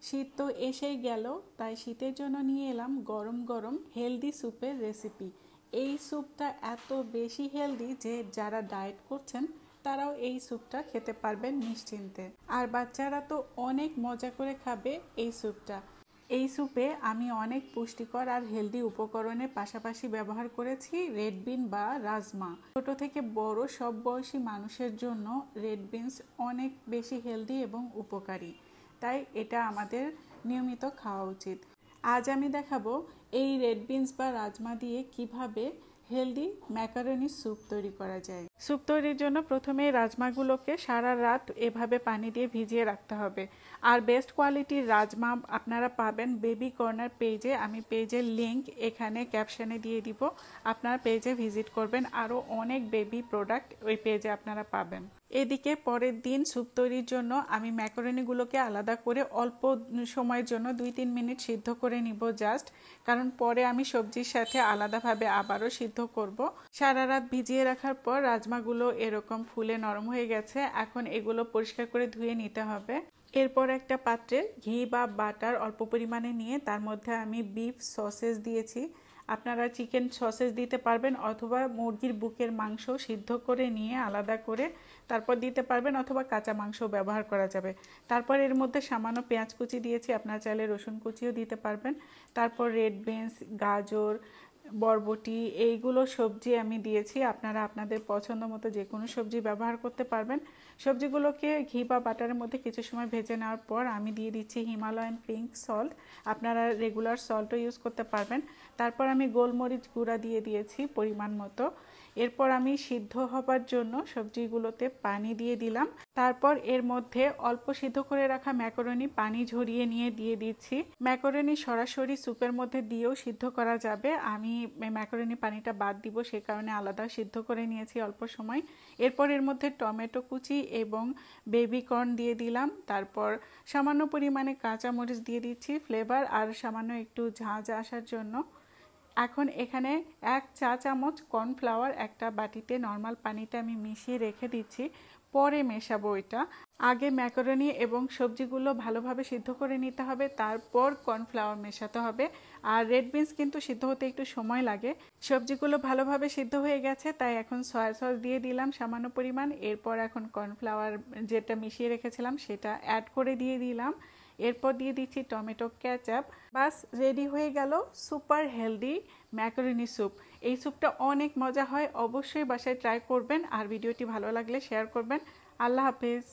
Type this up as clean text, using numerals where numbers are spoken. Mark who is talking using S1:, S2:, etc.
S1: শীত তো এসেই গেল, তাই শীতের জন্য নিয়ে এলাম গরম গরম হেলদি স্যুপের রেসিপি। এই স্যুপটা এত বেশি হেলদি যে যারা ডায়েট করছেন তারাও এই স্যুপটা খেতে পারবেন নিশ্চিন্তে। আর বাচ্চারা তো অনেক মজা করে খাবে এই স্যুপটা। এই স্যুপে আমি অনেক পুষ্টিকর আর হেলদি উপকরণের পাশাপাশি ব্যবহার করেছি রেড বিন বা রাজমা। ছোট থেকে বড় সব বয়সী মানুষের জন্য রেড বিনস অনেক বেশি হেলদি এবং উপকারী, তাই এটা আমাদের নিয়মিত খাওয়া উচিত। আজ আমি দেখাবো এই রেড বিনস বা রাজমা দিয়ে কিভাবে হেলদি ম্যাকারনি স্যুপ তৈরি করা যায়। স্যুপ তৈরির জন্য প্রথমে রাজমাগুলোকে সারা রাত এভাবে পানি দিয়ে ভিজিয়ে রাখতে হবে। আর বেস্ট কোয়ালিটির রাজমা আপনারা পাবেন বেবি কর্নার পেজে। আমি পেজের লিংক এখানে ক্যাপশনে দিয়ে দিব, আপনারা পেজে ভিজিট করবেন। আরও অনেক বেবি প্রোডাক্ট ওই পেজে আপনারা পাবেন। এদিকে পরের দিন স্যুপ তৈরির জন্য আমি ম্যাকারনিগুলোকে আলাদা করে অল্প সময়ের জন্য 2-3 মিনিট সিদ্ধ করে নিব জাস্ট, কারণ পরে আমি সবজির সাথে আলাদাভাবে আবারও সিদ্ধ করব। সারা রাত ভিজিয়ে রাখার পর রাজমাগুলো এরকম ফুলে নরম হয়ে গেছে। এখন এগুলো পরিষ্কার করে ধুয়ে নিতে হবে। এরপর একটা পাত্রে ঘি বা বাটার অল্প পরিমাণে নিয়ে তার মধ্যে আমি বিফ সসেজ দিয়েছি। আপনারা চিকেন সসেজ দিতে পারবেন অথবা মুরগির বুকের মাংস সিদ্ধ করে নিয়ে আলাদা করে তারপর দিতে পারবেন, অথবা কাঁচা মাংস ব্যবহার করা যাবে। তারপর এর মধ্যে সামান্য পেঁয়াজ কুচি দিয়েছি, আপনারা চাইলে রসুন কুচিও দিতে পারবেন। তারপর রেড বিনস, গাজর, বরবটি এইগুলো সবজি আমি দিয়েছি। আপনারা আপনাদের পছন্দ মতো যে কোনো সবজি ব্যবহার করতে পারবেন। সবজিগুলোকে ঘি বা বাটারের মধ্যে কিছু সময় ভেজে নেওয়ার পর আমি দিয়ে দিচ্ছি হিমালয়ান পিঙ্ক সল্ট, আপনারা রেগুলার সল্টও ইউজ করতে পারবেন। তারপর আমি গোলমরিচ গুঁড়া দিয়ে দিয়েছি পরিমাণ মতো। এরপর আমি সিদ্ধ হবার জন্য সবজিগুলোতে পানি দিয়ে দিলাম। তারপর এর মধ্যে অল্প সিদ্ধ করে রাখা ম্যাকারনি পানি ঝরিয়ে নিয়ে দিয়ে দিচ্ছি। ম্যাকারনি সরাসরি স্যুপের মধ্যে দিয়েও সিদ্ধ করা যাবে, আমি ম্যাকারনি পানিটা বাদ দিব সে কারণে আলাদা সিদ্ধ করে নিয়েছি অল্প সময়। এরপর এর মধ্যে টমেটো কুচি এবং বেবি কর্ন দিয়ে দিলাম। তারপর সামান্য পরিমাণে কাঁচামরিচ দিয়ে দিচ্ছি ফ্লেভার আর সামান্য একটু ঝাঁঝ আসার জন্য। এখন এখানে 1 চা চামচ কর্নফ্লাওয়ার একটা বাটিতে নর্মাল পানিতে আমি মিশিয়ে রেখে দিচ্ছি, পরে মেশাবো এটা। আগে ম্যাকারনি এবং সবজিগুলো ভালোভাবে সিদ্ধ করে নিতে হবে, তারপর কর্নফ্লাওয়ার মেশাতে হবে। আর রেড বিনস কিন্তু সিদ্ধ হতে একটু সময় লাগে। সবজিগুলো ভালোভাবে সিদ্ধ হয়ে গেছে, তাই এখন সয়া সস দিয়ে দিলাম সামান্য পরিমাণ। এরপর এখন কর্নফ্লাওয়ার যেটা মিশিয়ে রেখেছিলাম সেটা অ্যাড করে দিয়ে দিলাম। এরপর দিয়ে দিচ্ছি টমেটো কেচাপ। বাস রেডি হয়ে গেল সুপার হেলদি ম্যাকারনি স্যুপ। এই স্যুপটা অনেক মজা হয়, অবশ্যই বাসায় ট্রাই করবেন। আর ভিডিওটি ভালো লাগলে শেয়ার করবেন। আল্লাহ হাফেজ।